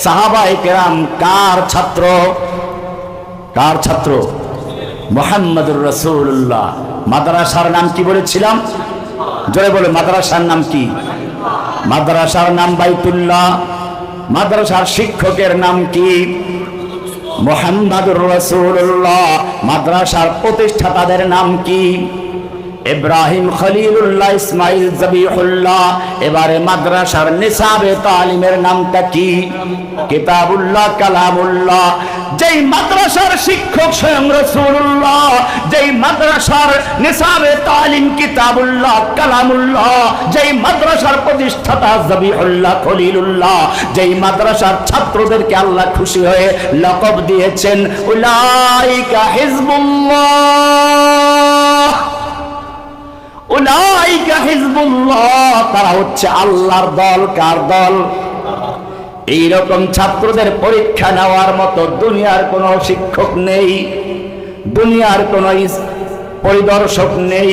সাহাবায়ে কেরাম কার ছাত্র? কার ছাত্র? মুহাম্মদুর রাসূলুল্লাহ। মাদ্রাসার নাম কি বলেছিলাম? জোরে বলে, মাদ্রাসার নাম কি? মাদ্রাসার নাম বাইতুল্লাহ। মাদ্রাসার শিক্ষকের নাম কি? মুহাম্মদুর রাসূলুল্লাহ। মাদ্রাসার প্রতিষ্ঠাতাদের নাম কি? ইব্রাহিম খলিলুল্লাহ, ইসমাইল জবিহুল্লাহ। এবারে মাদ্রাসার নিসাবে তালিমের নামটা কি? কিতাবুল্লাহ, কালামুল্লাহ। যেই মাদ্রাসার শিক্ষক স্বয়ং রাসূলুল্লাহ, যেই মাদ্রাসার নিসাবে তালিম কিতাবুল্লাহ, কালামুল্লাহ, যেই মাদ্রাসার প্রতিষ্ঠাতা জবিহুল্লাহ, খলিলুল্লাহ, যেই মাদ্রাসার ছাত্রদেরকে আল্লাহ খুশি হয়ে লকব দিয়েছেন উলাইকা হিজবুল্লাহ, উলাইকা হিজবুল্লাহ, তারা হচ্ছে আল্লাহর দল। কার দল? এইরকম ছাত্রদের পরীক্ষা নেওয়ার মতো দুনিয়ার কোনো শিক্ষক নেই, দুনিয়ার কোনো পরিদর্শক নেই।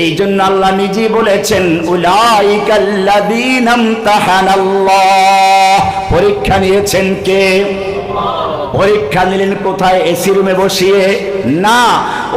এই জন্য আল্লাহ নিজেই বলেছেন উলাইকাল্লাযীনা ইমতাহানাল্লাহ। পরীক্ষা নিয়েছেন কে? পরীক্ষা নিলেন কোথায়? এসি রুমে বসিয়ে না।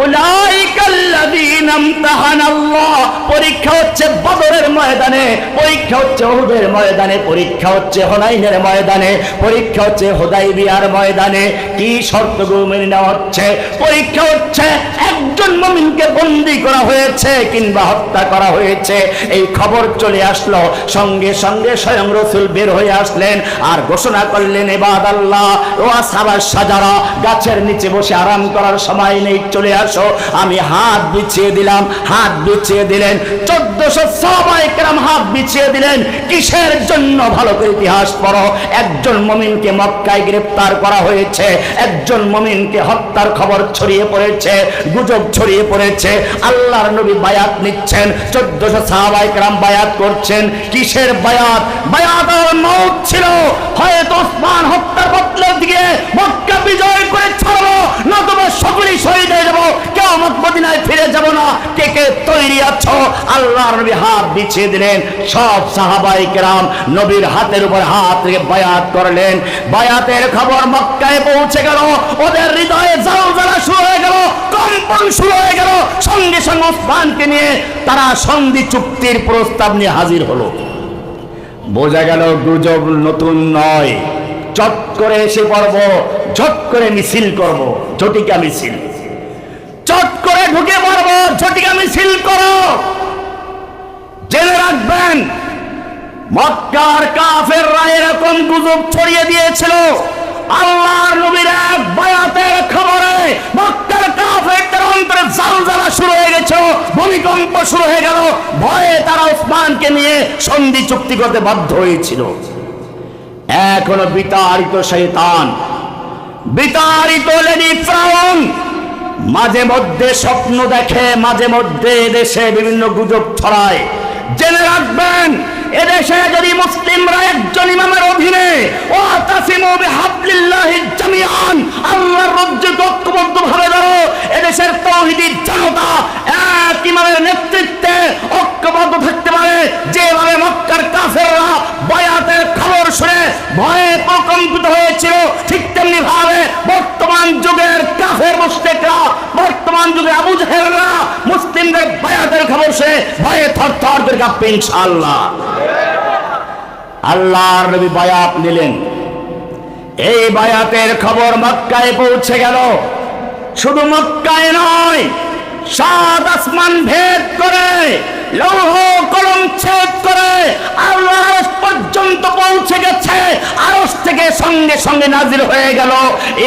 উলাইকাল্লাযীনা ইমতাহানাল্লাহ। পরীক্ষা হচ্ছে বদরের ময়দানে, পরীক্ষা হচ্ছে উহুদের ময়দানে, পরীক্ষা হচ্ছে হুনাইনের ময়দানে, পরীক্ষা হচ্ছে হুদাইবিয়ার ময়দানে। কি শর্তগুলো মেনে নেওয়া হচ্ছে? পরীক্ষা হচ্ছে একজন মুমিনকে বন্দী করা হয়েছে কিংবা হত্যা করা হয়েছে, এই খবর চলে আসলো, সঙ্গে সঙ্গে স্বয়ং রাসূল বের হয়ে আসলেন আর ঘোষণা করলেন ইবাদাল্লাহ ও আসহাবাস শাজারা, গাছের নিচে বসে আরাম করার সময় নেই, চলে আসো। আমি হাত বিছিয়ে দিলাম। হাত বিছিয়ে দিলেন 1400 সাহাবায়ে কেরাম, হাত বিছিয়ে দিলেন। কিসের জন্য? ভালো করে ইতিহাস পড়ো। একজন মুমিনকে মক্কায় গ্রেফতার করা হয়েছে, একজন মুমিনকে হত্যার খবর ছড়িয়ে পড়েছে, গুজব ছড়িয়ে পড়েছে। আল্লাহর নবী বায়াত নিচ্ছেন, 1400 সাহাবায়ে কেরাম বায়াত করছেন। কিসের বায়াত? বায়াত আর মওত ছিল। হয়তো ওসমান হত্যার বদলে দিয়ে মক্কা বিজয় করে ছাড়বো, নতুবা সকলেই শহীদ হয়ে যাবো, কিয়ামত মদিনায় ফিরে যাব না। কে কে তৈরি আছো? আল্লাহর নবী হাত বিছিয়ে দিলেন। সব সাহাবায়ে কেরাম নবীর হাতের উপর হাত রেখে বায়াত করলেন। বায়াতের খবর মক্কায় পৌঁছে গেল, ওদের হৃদয়ে জ্বালা শুরু হয়ে গেল, কম্পন শুরু হয়ে গেল। সঙ্গে সঙ্গে ওসমানকে নিয়ে তারা সন্ধি চুক্তির প্রস্তাব নিয়ে হাজির হলো। বোঝা গেল গুজব নতুন নয়। চট করে এসে পড়ব, ঝট করে মিছিল করব, ঝটিকা মিছিল। চট করে ঢুকে পড়ব, ঝটিকা মিছিল করো। জেনে রাখবেন মক্কার কাফেররা এরকম গুজব ছড়িয়ে দিয়েছিল। আল্লাহর নবীর এক বায়াতের খবরে মক্কার কাফেরদের অন্তরে জ্বালা শুরু হয়ে গেছে, ভূমিকম্প শুরু হয়ে গেল। ভয়ে তারা ওসমানকে নিয়ে সন্ধি চুক্তি করতে বাধ্য হয়েছিল। এখনো বিতাড়িত শয়তান, বিতাড়িত লেডি ফ্রাউন মাঝে মধ্যে স্বপ্ন দেখে, মাঝে মধ্যে দেশে বিভিন্ন গুজব ছড়ায়। জেনে রাখবেন এদেশে যদি মুসলিমরা একজন ইমামের অধীনে ওয়াতাসিমু বিহাবলিল্লাহি জামিআন, আল্লাহর রজ্জুতে ঐক্যবদ্ধভাবে ধরো, এদেশের তাওহীদি জনতা এক ইমামের নেতৃত্বে ঐক্যবদ্ধ থাকতে পারে। যেভাবে মক্কার কাফেররা বায়াতের খবর শুনে ভয়ে প্রকম্পিত হয়েছিল, ঠিক তেমনি ভাবে বর্তমান যুগের কাফের মুশরিকরা, বর্তমান যুগের আবু জাহেলরা মুসলিমদের বায়াতের খবর শুনে ভয়ে থরথর করে কাঁপবে ইনশাআল্লাহ। আল্লাহর নবী বায়াত নিলেন। এই বায়াতের খবর মক্কায় পৌঁছে গেল। শুধু মক্কায় নয়, সাত আসমান ভেদ করে, লৌহ কলম ছেদ করে আল্লাহর আরশ পর্যন্ত পৌঁছে গেছে। আরশ থেকে সঙ্গে সঙ্গে নাজিল হয়ে গেল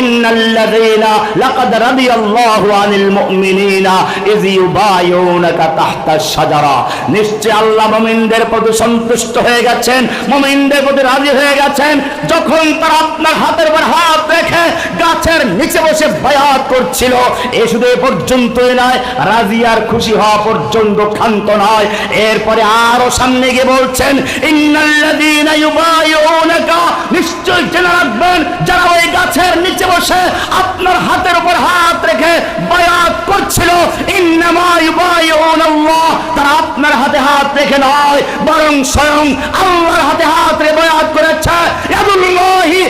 ইন্নাল্লাযীনা লাকাদ রাদিয়াল্লাহু আনিল মুমিনিনা ইয ইউবায়ুনাকা তাহতাশ শাজারা। নিশ্চয় আল্লাহ মুমিনদের প্রতি সন্তুষ্ট হয়ে গেছেন, মুমিনদের প্রতি রাজি হয়ে গেছেন যখন তারা আপনার হাতের উপর হাত রেখে গাছের নিচে বসে বায়াত করছিল। এ শুধু এ পর্যন্তই নয়, রাজি আর খুশি হওয়া পর্যন্ত ক্ষান্ত নয়। এরপরে আরো সামনে গিয়ে বলছেন ইন্নাল্লাযীনা ইউবায়ুনাকা, নিশ্চয় জেনে রাখবেন যারা ওই গাছের নিচে বসে আপনার হাতের উপর হাত রেখে বায়াত করছিল, ইন্নামা ইউবায়ুনাল্লাহ, তারা আপনার হাতে হাত রেখে নয় বরং স্বয়ং আল্লাহর হাতে হাত রেখে বায়াত করেছে। ইয়াদুল্লাহি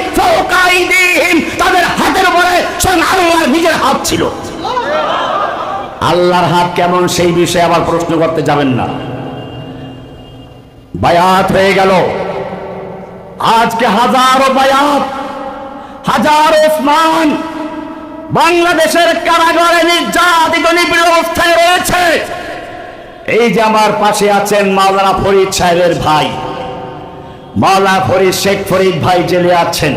হাত ছিল। আল্লাহর হাত কেমন সেই বিষয়ে আবার প্রশ্ন করতে যাবেন না। বায়াত হয়ে গেল, আজকে হাজারো বায়াত, হাজারো ওসমান বাংলাদেশের কারাগারে নির্যাতিত নিপীড়িত অবস্থায় রয়েছে। এই যে আমার পাশে আছেন মাওলানা ফরিদ সাহেবের ভাই, মাওলানা ফরিদ, শেখ ফরিদ ভাই জেলে আছেন।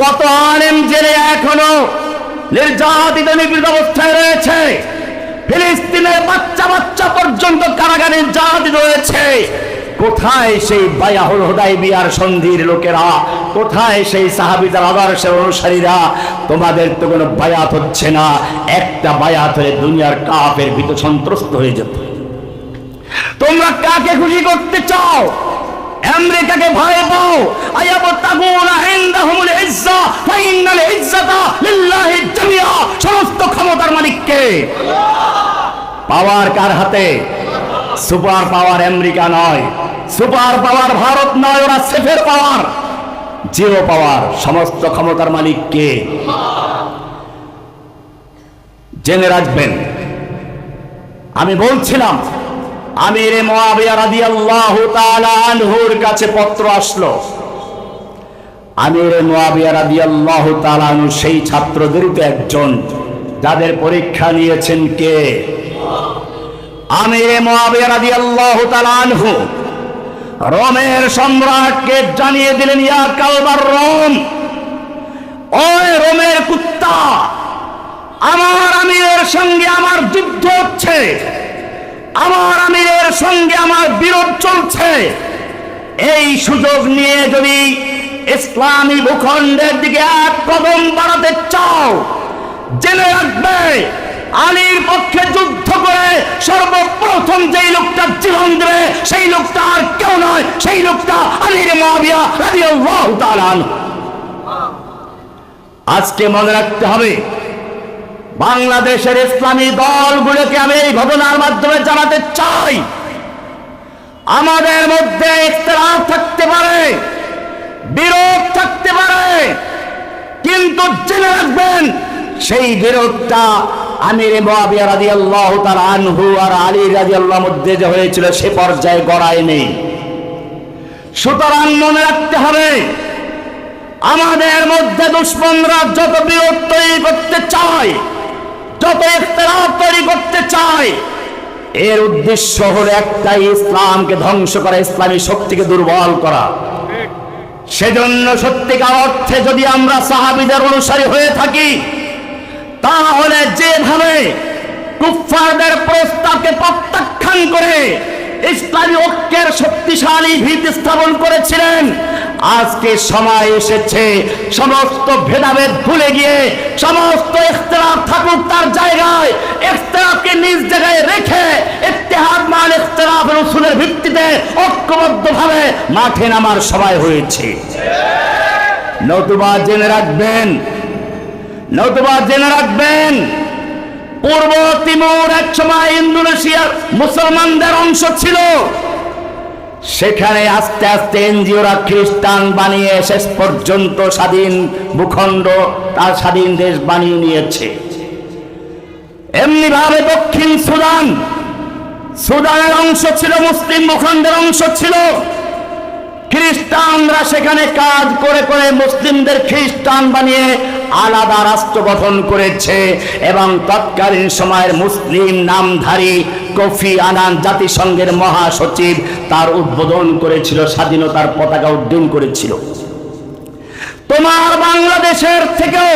কত আলেম জেলে এখনো নির্যাতিত নিপীড়িত অবস্থায় রয়েছে। ফিলিস্তিনের বাচ্চা বাচ্চা পর্যন্ত কারাগারে নির্যাতিত রয়েছে। কোথায় সেই বায়াহুল হুদাইবিয়ার সন্ধির লোকেরা? কোথায় সেই সাহাবীদের আদর্শের অনুসারীরা? তোমাদের তো কোনো বায়াত হচ্ছে না। একটা বায়াত হলে দুনিয়ার কাফের ভীত সন্ত্রস্ত হয়ে যেত। তোমরা কাকে খুশি করতে চাও? আমেরিকাকে ভয় পাও? আয়াবতাগুনা ইনদাহুমুল ইজ্জা ফা ইন্নাল ইজ্জাতা লিল্লাহি জামিআ। সমস্ত ক্ষমতার মালিক কে? পাওয়ার কার হাতে? সুপার পাওয়ার আমেরিকা নয়, সুপার পাওয়ার ভারত নয়, ওরা সেফের পাওয়ার, জিরো পাওয়ার। সমস্ত ক্ষমতার মালিক কে? জেনে রাখবেন। আমি বলছিলাম আমিরে মুআবিয়া রাদিয়াল্লাহু তাআলা আনহুর কাছে পত্র আসলো। আমিরে মুআবিয়া রাদিয়াল্লাহু তাআলা আনহু সেই ছাত্রদেরই একজন যাদের পরীক্ষা নিয়েছেন কে? আমিরে মুআবিয়া রাদিয়াল্লাহু তাআলা আনহু রোমের সম্রাটকে জানিয়ে দিলেন, ইয়া কালবার রোম, ওই রোমের কুত্তা, আমার আমিরের সঙ্গে আমার যুদ্ধ হচ্ছে, আমার আমিরের সঙ্গে আমার বিরোধ চলছে। এই সুযোগ নিয়ে যদি ইসলামী ভূখণ্ডের দিকে এক কদম বাড়াতে চাও, জেনে রাখবে আলীর পক্ষে যুদ্ধ করে সর্বপ্রথম যেই লোকটা জীবন দেবে সেই লোকটা আর কেউ নয়, সেই লোকটা আমিরে মুআবিয়া রাদিয়াল্লাহু তাআলা আনহু। আজকে মনে রাখতে হবে, বাংলাদেশের ইসলামী দলগুলোকে আমি এই ঘটনার মাধ্যমে জানাতে চাই, আমাদের মধ্যে ইখতিলাফ থাকতে পারে, বিরোধ থাকতে পারে, কিন্তু জেনে রাখবেন সেই বিরোধটা আমিরে মুআবিয়া রাদিয়াল্লাহু তাআলা আনহু আর আলী রাদিয়াল্লাহুর মধ্যে যে হয়েছিল সে পর্যায়ে গড়ায় নেই। সুতরাং মনে রাখতে হবে, আমাদের মধ্যে দুশমনরা যত বিরোধ তৈরি করতে চায়, যত ইখতিলাফ তৈরি করতে চায়, এর উদ্দেশ্য হলো একটাই, ইসলামকে ধ্বংস করা, ইসলামী শক্তিকে দুর্বল করা। সেজন্য সত্যিকার অর্থে যদি আমরা সাহাবীদের অনুসারী হয়ে থাকি, তাহলে যেভাবে কুফফারদের প্রস্তাবকে প্রত্যাখ্যান করে ইসলামী ঐক্যের শক্তিশালী ভিত স্থাপন করেছিলেন, আজকে সময় এসেছে সমস্ত ভেদাভেদ ভুলে গিয়ে, সমস্ত ইখতিলাফ থাকুক তার জায়গায়, ইখতিলাফকে নিজ জায়গায় রেখে ইত্তেহাদ মাল ইখতিলাফের উসুলের ভিত্তিতে ঐক্যবদ্ধভাবে মাঠে নামার সময় হয়েছে। নতুবা জেনে রাখবেন, নতুবা জেনে রাখবেন, পূর্ব তিমুর এক সময় ইন্দোনেশিয়ার মুসলমানদের অংশ ছিল। সেখানে আস্তে আস্তে এনজিওরা খ্রিস্টান বানিয়ে শেষ পর্যন্ত স্বাধীন ভূখণ্ড, তার স্বাধীন দেশ বানিয়ে নিয়েছে। এমনি ভাবে দক্ষিণ সুদান, সুদানের অংশ ছিল, মুসলিম ভূখণ্ডের অংশ ছিল। খ্রিস্টানরা সেখানে কাজ করে করে মুসলিমদের খ্রিস্টান বানিয়ে আলাদা রাষ্ট্র গঠন করেছে, এবং তৎকালীন সময়ের মুসলিম নামধারী কোফি আনান জাতিসংঘের মহাসচিব তার উদ্বোধন করেছিল, স্বাধীনতার পতাকা উড্ডীন করেছিল। তোমার বাংলাদেশের থেকেও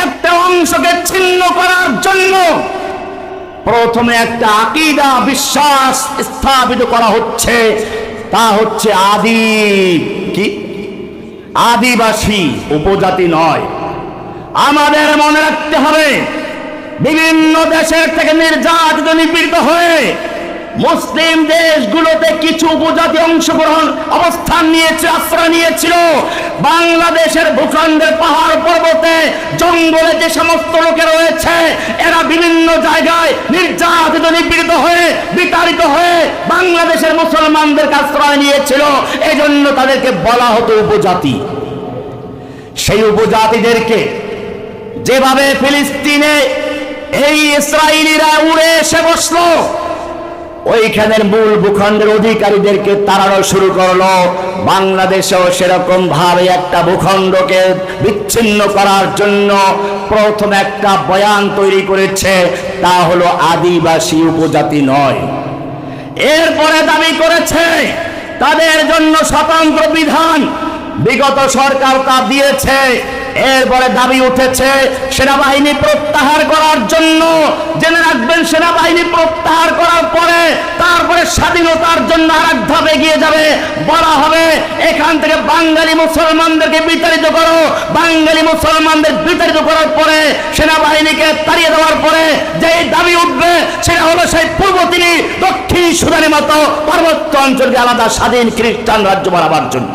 একটা অংশকে ছিন্ন করার জন্য প্রথমে একটা আকীদা, বিশ্বাস স্থাপিত করা হচ্ছে, তা হচ্ছে আদিবাসী, উপজাতি নয়। আমাদের মনে রাখতে হবে, বিভিন্ন দেশের থেকে নির্যাতিত নিপীড়িত হয়ে মুসলিম দেশগুলোতে কিছু উপজাতি অংশগ্রহণ অবস্থান নিয়েছে, আশ্রয় নিয়েছিল। বাংলাদেশের ভূখণ্ডের পাহাড় পর্বতে জঙ্গলে যে সমস্ত লোকে রয়েছে, এরা বিভিন্ন জায়গায় নির্যাতিত নিপীড়িত হয়ে বিতাড়িত হয়ে বাংলাদেশের মুসলমানদের আশ্রয় নিয়েছিল। এজন্য তাদেরকে বলা হতো উপজাতি। সেই উপজাতিদেরকে যেভাবে ফিলিস্তিনে এই ইসরায়েলিরা উড়ে এসে বসলো, ওইখানের মূল ভূখণ্ডের অধিকারীদেরকে তাড়ানো শুরু করলো, বাংলাদেশেও সেরকম ভাবে একটা ভূখণ্ডকে বিচ্ছিন্ন করার জন্য প্রথম একটা বয়ান তৈরি করেছে, তা হলো আদিবাসী উপজাতি নয়। এরপরে দাবি করেছে তাদের জন্য স্বতন্ত্র বিধান, বিগত সরকার তা দিয়েছে। এরপরে দাবি উঠেছে সেনাবাহিনী প্রত্যাহার করার জন্য। জেনে রাখবেন, সেনাবাহিনী প্রত্যাহার করার পরে তারপরে স্বাধীনতার জন্য আরেক ধাপ এগিয়ে যাবে, বলা হবে এখান থেকে বাঙালি মুসলমানদেরকে বিতাড়িত করো। বাঙালি মুসলমানদের বিতাড়িত করার পরে সেনাবাহিনীকে তাড়িয়ে দেওয়ার পরে যে দাবি উঠবে সেটা হলো সেই পূর্ব তিনি দক্ষিণ সুদানের মতো পার্বত্য অঞ্চলকে আলাদা স্বাধীন খ্রিস্টান রাজ্য বানাবার জন্য।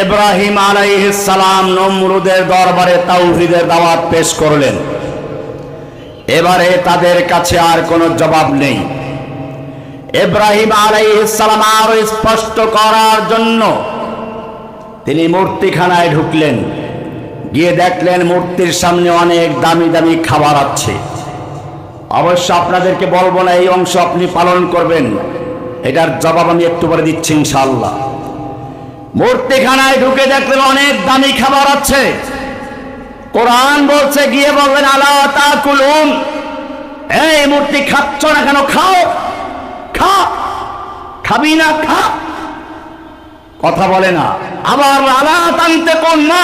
ইব্রাহিম আলাইহিস সালাম নমরুদের দরবারে তাওহীদের দাওয়াত পেশ করলেন। এবারে তাদের কাছে আর কোনো জবাব নেই। ইব্রাহিম আলাইহিস সালাম আরো স্পষ্ট করার জন্য তিনি মূর্তিখানায় ঢুকলেন, গিয়ে দেখলেন মূর্তির সামনে অনেক দামি দামি খাবার আছে। অবশ্য আপনাদেরকে বলবো না, এই অংশ আপনি পালন করবেন, এটার জবাব আমি একটু পরে দিচ্ছি ইনশাআল্লাহ। মূর্তিখানায় ঢুকে দেখলেন অনেক দামি খাবার আছে। কোরআন বলছে, গিয়ে বললেন আলা তাকুলুন, এই মূর্তি খাচ্ছ না কেন? খাও, খা, খাবি না খা, কথা বলে না। আবার আলা তানতে কোন না